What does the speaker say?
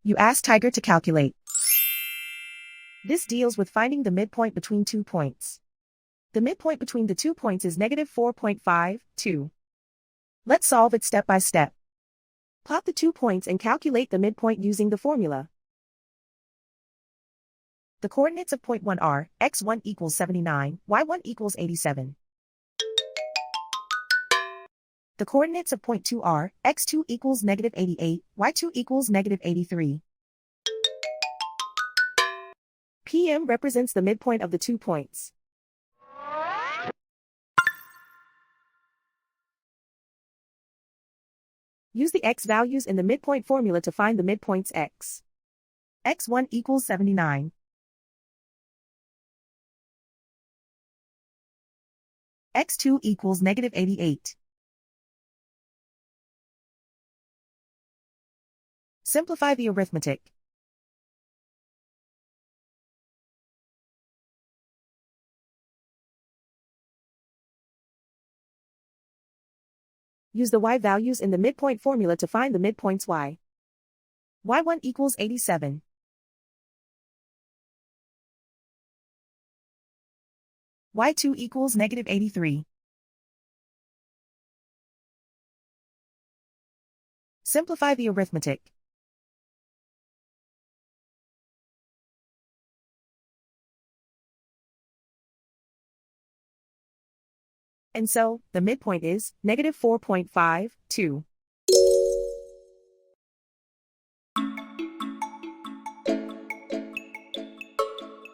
You ask Tiger to calculate. This deals with finding the midpoint between 2 points. The midpoint between the 2 points is -4.52. Let's solve it step by step. Plot the 2 points and calculate the midpoint using the formula. The coordinates of point 1 are x1 equals 79, y1 equals 87. The coordinates of point 2 are x2 equals -88, y2 equals -83. PM represents the midpoint of the 2 points. Use the x values in the midpoint formula to find the midpoints x. x1 equals 79. x2 equals -88. Simplify the arithmetic. Use the y values in the midpoint formula to find the midpoints y. y1 equals 87. y2 equals -83. Simplify the arithmetic. And so, the midpoint is -4.52.